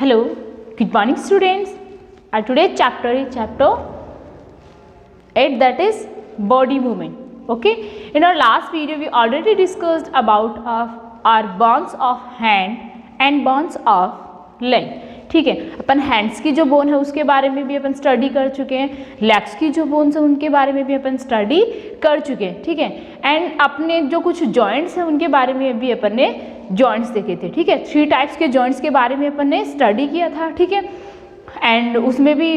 Hello, good morning students. Our today's chapter is chapter 8, that is body movement. Okay, in our last video we already discussed about our bones of hand and bones of leg. ठीक है, अपन hands की जो bone है उसके बारे में भी अपन study कर चुके हैं, लेग्स की जो बोन्स है उनके बारे में भी अपन स्टडी कर चुके हैं. ठीक है, एंड अपने जो कुछ जॉइंट्स हैं उनके बारे में भी अपन ने जॉइंट्स देखे थे. ठीक है, 3 टाइप्स के जॉइंट्स के बारे में अपन ने स्टडी किया था. ठीक है, एंड उसमें भी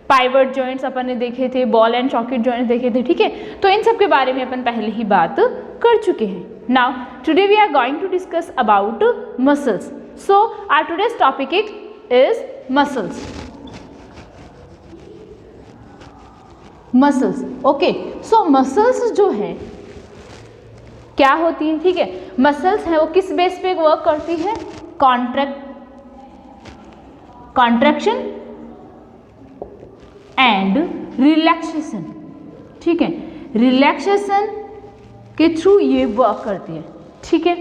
पाइवट जॉइंट्स अपन ने देखे थे, बॉल एंड सॉकेट जॉइंट्स देखे थे. ठीक है, तो इन सब के बारे में अपन पहले ही बात कर चुके हैं. Now today we are going to discuss about muscles. So our today's topic is muscles. Muscles. Okay. So muscles जो है क्या होती हैं? ठीक है, muscles है वो किस बेस पे वर्क करती है? Contraction and relaxation. ठीक है, रिलैक्सेशन के थ्रू ये वर्क करती है. ठीक है,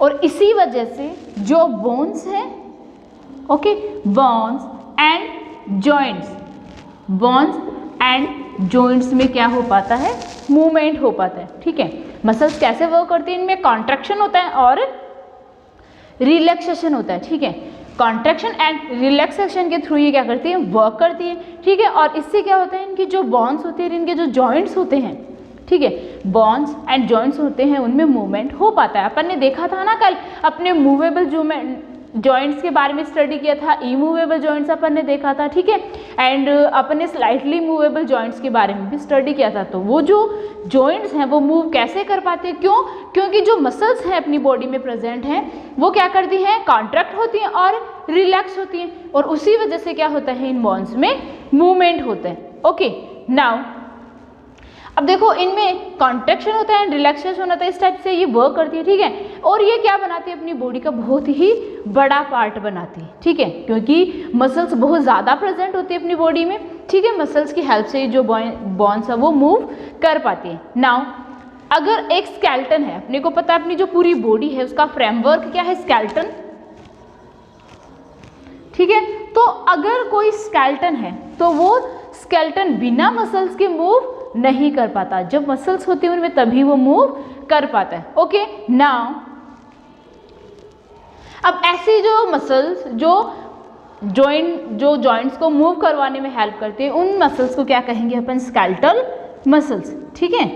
और इसी वजह से जो बोन्स है, ओके, बोन्स एंड जॉइंट्स में क्या हो पाता है? मूवमेंट हो पाता है. ठीक है, मसल्स कैसे वर्क करती है? इनमें कॉन्ट्रैक्शन होता है और रिलैक्सेशन होता है. ठीक है, कॉन्ट्रैक्शन एंड रिलैक्सेशन के थ्रू ये क्या करती है? वर्क करती है. ठीक है, और इससे क्या होता है? इनकी जो बोन्स होती है, इनके जो जॉइंट्स होते हैं, ठीक है, बोन्स एंड जॉइंट्स होते हैं, उनमें मूवमेंट हो पाता है. अपन ने देखा था ना कल अपने मूवेबल जॉइंट्स के बारे में स्टडी किया था, इमूवेबल जॉइंट्स अपन ने देखा था. ठीक है, एंड अपन ने स्लाइटली मूवेबल जॉइंट्स के बारे में भी स्टडी किया था. तो वो जो जॉइंट्स हैं वो मूव कैसे कर पाते हैं? क्यों? क्योंकि जो मसल्स हैं अपनी बॉडी में प्रेजेंट हैं वो क्या करती हैं? कॉन्ट्रैक्ट होती हैं और रिलैक्स होती हैं, और उसी वजह से क्या होता है? इन बोन्स में मूवमेंट होता है. ओके, नाउ अब देखो, इनमें कॉन्ट्रैक्शन होता है एंड रिलैक्सेशन होता है, इस टाइप से ये वर्क करती है. ठीक है, और ये क्या बनाती है? अपनी बॉडी का बहुत ही बड़ा पार्ट बनाती है. ठीक है, क्योंकि मसल्स बहुत ज़्यादा प्रेजेंट होती है अपनी बॉडी में. ठीक है, मसल्स की हेल्प से जो बोन्स है वो मूव कर पाती है. नाउ अगर एक स्केलेटन है, अपने को पता है अपनी जो पूरी बॉडी है उसका फ्रेमवर्क क्या है? स्केलेटन. ठीक है, तो अगर कोई स्केलेटन है तो वो स्केलेटन बिना मसल्स के मूव नहीं कर पाता. जब मसल्स होती है उनमें तभी वो मूव कर पाता है. ओके, नाउ अब ऐसी जो मसल्स जो जॉइंट्स को मूव करवाने में हेल्प करते हैं, उन मसल्स को क्या कहेंगे अपन? Skeletal muscles. ठीक है,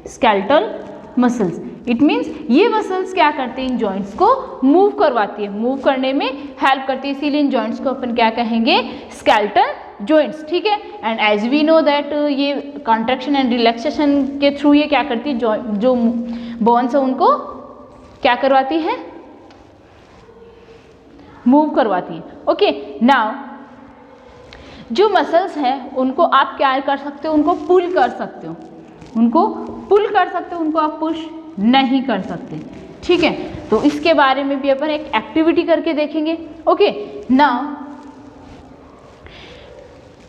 स्केलेटल मसल्स. इट मीन्स ये मसल्स क्या करते हैं? इन जॉइंट्स को मूव करवाती है, मूव करने में हेल्प करती है, इसीलिए इन जॉइंट्स को अपन क्या कहेंगे? Skeletal joints. ठीक है, and as we know that ये कॉन्ट्रैक्शन एंड रिलैक्सेशन के थ्रू ये क्या करती है? जो बोन्स है उनको क्या करवाती है? मूव करवाती है. ओके, नाउ जो मसल्स हैं उनको आप क्या कर सकते हो? उनको पुल कर सकते हो, उनको पुल कर सकते हो, उनको आप पुश नहीं कर सकते. ठीक है, तो इसके बारे में भी अपन एक एक्टिविटी करके देखेंगे. ओके, नाउ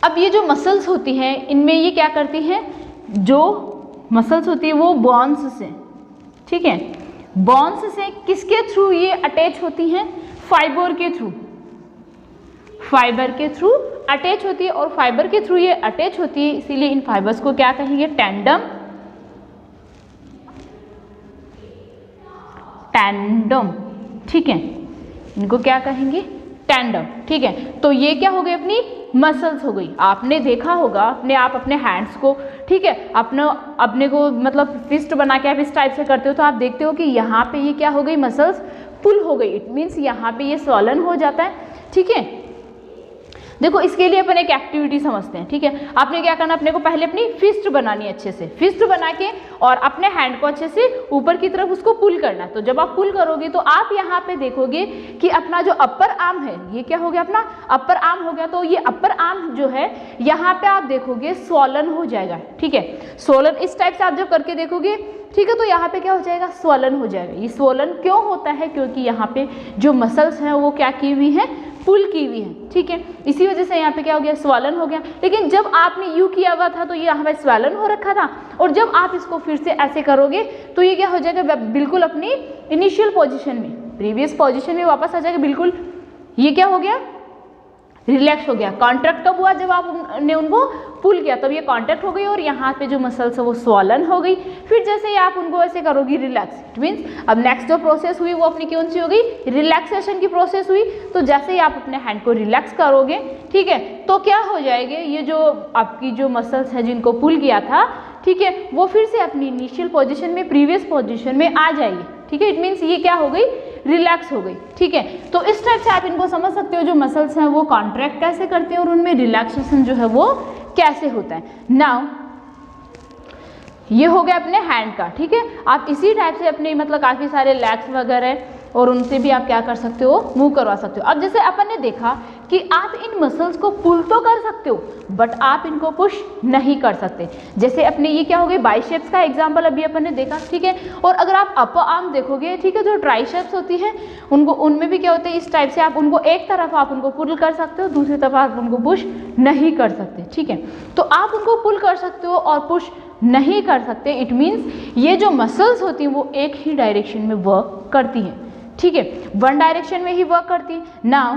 अब ये जो मसल्स होती हैं इनमें ये क्या करती हैं? जो मसल्स होती है वो बोन्स से, ठीक है, बोन्स से किसके थ्रू ये अटैच होती हैं? फाइबर के थ्रू. फाइबर के थ्रू अटैच होती है, और फाइबर के थ्रू ये अटैच होती है, इसीलिए इन फाइबर्स को क्या कहेंगे? टेंडम. ठीक है, इनको क्या कहेंगे? टेंडम. ठीक है, तो ये क्या हो गई? अपनी मसल्स हो गई. आपने देखा होगा अपने हैंड्स को, ठीक है, अपने को मतलब फिस्ट बना के आप इस टाइप से करते हो तो आप देखते हो कि यहाँ पे ये क्या हो गई? मसल्स पुल हो गई. इट मीन्स यहाँ पे ये स्वॉलन हो जाता है. ठीक है, देखो इसके लिए अपन एक एक्टिविटी समझते हैं. ठीक है, आपने क्या करना? अपने को पहले अपनी फिस्ट बनानी है, अच्छे से फिस्ट बना के, और अपने हैंड को अच्छे से ऊपर की तरफ उसको पुल करना है. तो जब आप पुल करोगे तो आप यहाँ पे देखोगे कि अपना जो अपर आर्म है ये क्या हो गया? अपना अपर आर्म हो गया. तो ये अपर आर्म जो है यहाँ पे आप देखोगे स्वॉलन हो जाएगा. ठीक है, स्वॉलन इस टाइप से आप जब करके देखोगे, ठीक है, तो यहाँ पे क्या हो जाएगा? स्वॉलन हो जाएगा. ये स्वॉलन क्यों होता है? क्योंकि यहाँ पे जो मसल्स हैं वो क्या की हुई है? पुल की हुई है. ठीक है, इसी वजह से यहाँ पे क्या हो गया? स्वॉलन हो गया. लेकिन जब आपने यू किया हुआ था तो ये यहाँ पे स्वॉलन हो रखा था, और जब आप इसको फिर से ऐसे करोगे तो ये क्या हो जाएगा? बिल्कुल अपनी इनिशियल पोजीशन में, प्रीवियस पोजीशन में वापस आ जाएगा, बिल्कुल ये क्या हो गया, रिलैक्स हो गया। कॉन्ट्रैक्ट कब हुआ, जब आपने उनको पुल किया तब ये कॉन्ट्रैक्ट हो गई और यहाँ पे जो मसल्स है वो स्वॉलन हो गई। फिर जैसे ही आप उनको ऐसे करोगी रिलैक्स, इट मीन्स अब नेक्स्ट जो प्रोसेस हुई वो अपनी कौन सी हो गई, रिलैक्सेशन की प्रोसेस हुई। तो जैसे ही आप अपने हैंड को रिलैक्स करोगे, ठीक है, तो क्या हो जाएंगे, ये जो आपकी जो मसल्स हैं जिनको पुल किया था, ठीक है, वो फिर से अपनी इनिशियल पोजीशन में, प्रीवियस पोजीशन में आ जाएगी। ठीक है, इट मीन्स ये क्या हो गई, रिलैक्स हो गई। ठीक है, तो इस टाइप से आप इनको समझ सकते हो, जो मसल्स हैं वो कॉन्ट्रैक्ट कैसे करते हैं और उनमें रिलैक्सेशन जो है वो कैसे होता है। नाउ ये हो गया अपने हैंड का। ठीक है, आप इसी टाइप से अपने मतलब काफ़ी सारे लेग्स वगैरह और उनसे भी आप क्या कर सकते हो, मूव करवा सकते हो। अब जैसे अपन ने देखा कि आप इन मसल्स को पुल तो कर सकते हो बट आप इनको पुश नहीं कर सकते। जैसे अपने ये क्या हो गई, बाइसेप्स का एग्जांपल अभी अपन ने देखा। ठीक है, और अगर आप अपर आर्म देखोगे, ठीक है, जो ट्राइसेप्स होती है उनको, उनमें भी क्या होता है, इस टाइप से आप उनको एक तरफ आप उनको पुल कर सकते हो, दूसरी तरफ आप उनको पुश नहीं कर सकते। ठीक है, तो आप उनको पुल कर सकते हो और पुश नहीं कर सकते। इट मीन्स ये जो मसल्स होती हैं वो एक ही डायरेक्शन में वर्क करती हैं। ठीक है, वन डायरेक्शन में ही वर्क करती है। नाउ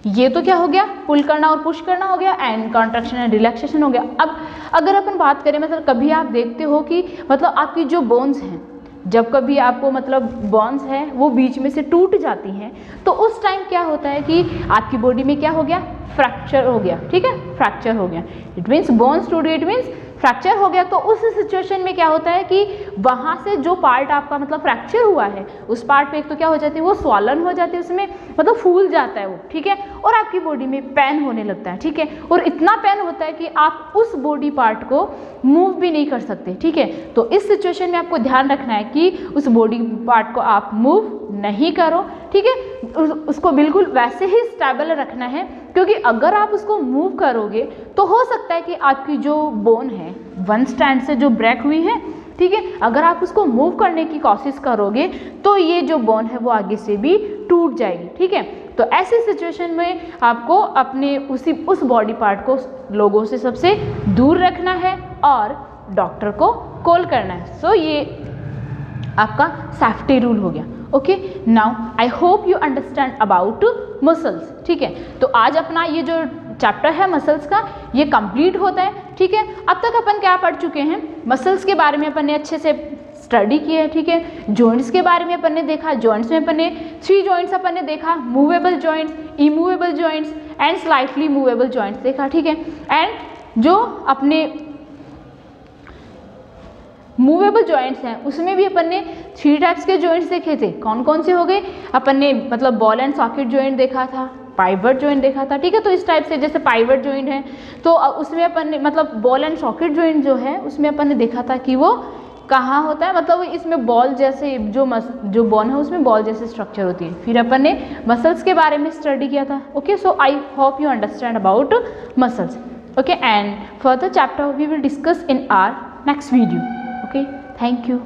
ये तो क्या हो गया, पुल करना और पुश करना हो गया, एंड कॉन्ट्रैक्शन एंड रिलैक्सेशन हो गया। अब अगर अपन बात करें, मतलब कभी आप देखते हो कि मतलब आपकी जो बोन्स हैं, जब कभी आपको मतलब बोन्स है वो बीच में से टूट जाती हैं, तो उस टाइम क्या होता है कि आपकी बॉडी में क्या हो गया, फ्रैक्चर हो गया। ठीक है, फ्रैक्चर हो गया, इट मीन्स बोन्स टूट गए, इट मीन्स फ्रैक्चर हो गया। तो उस सिचुएशन में क्या होता है कि वहाँ से जो पार्ट आपका मतलब फ्रैक्चर हुआ है, उस पार्ट पे एक तो क्या हो जाती है, वो स्वॉलन हो जाती है, उसमें मतलब फूल जाता है वो। ठीक है, और आपकी बॉडी में पेन होने लगता है। ठीक है, और इतना पेन होता है कि आप उस बॉडी पार्ट को मूव भी नहीं कर सकते। ठीक है, तो इस सिचुएशन में आपको ध्यान रखना है कि उस बॉडी पार्ट को आप मूव नहीं करो। ठीक है, उसको बिल्कुल वैसे ही स्टेबल रखना है, क्योंकि अगर आप उसको मूव करोगे तो हो सकता है कि आपकी जो बोन है वन स्टैंड से जो ब्रेक हुई है, ठीक है, अगर आप उसको मूव करने की कोशिश करोगे तो ये जो बोन है वो आगे से भी टूट जाएगी। ठीक है, तो ऐसी सिचुएशन में आपको अपने उस बॉडी पार्ट को लोगों से सबसे दूर रखना है और डॉक्टर को कॉल करना है। सो ये आपका सेफ्टी रूल हो गया। Okay, now I hope you understand about muscles. ठीक है, तो आज अपना ये जो चैप्टर है मसल्स का ये कंप्लीट होता है। ठीक है, अब तक अपन क्या पढ़ चुके हैं, मसल्स के बारे में अपन ने अच्छे से स्टडी की है। ठीक है, जॉइंट्स के बारे में अपन ने देखा, जॉइंट्स में अपन ने 3 जॉइंट्स अपन ने देखा, movable joints, immovable joints and slightly movable joints देखा। ठीक है, एंड जो अपने मूवेबल जॉइंट्स हैं उसमें भी अपन ने 3 टाइप्स के जॉइंट्स देखे थे। कौन कौन से हो गए, अपन ने मतलब बॉल एंड सॉकेट जॉइंट देखा था, पाइवट जॉइंट देखा था। ठीक है, तो इस टाइप से जैसे पाइवट जॉइंट है तो उसमें अपन ने मतलब बॉल एंड सॉकेट जॉइंट जो है उसमें अपन ने देखा था कि वो कहाँ होता है, मतलब इसमें बॉल जैसे जो बोन है उसमें बॉल जैसे स्ट्रक्चर होती है। फिर अपन ने मसल्स के बारे में स्टडी किया था। Okay, so I hope you understand about muscles. Okay, and further chapter we will discuss in our next video. Okay, thank you.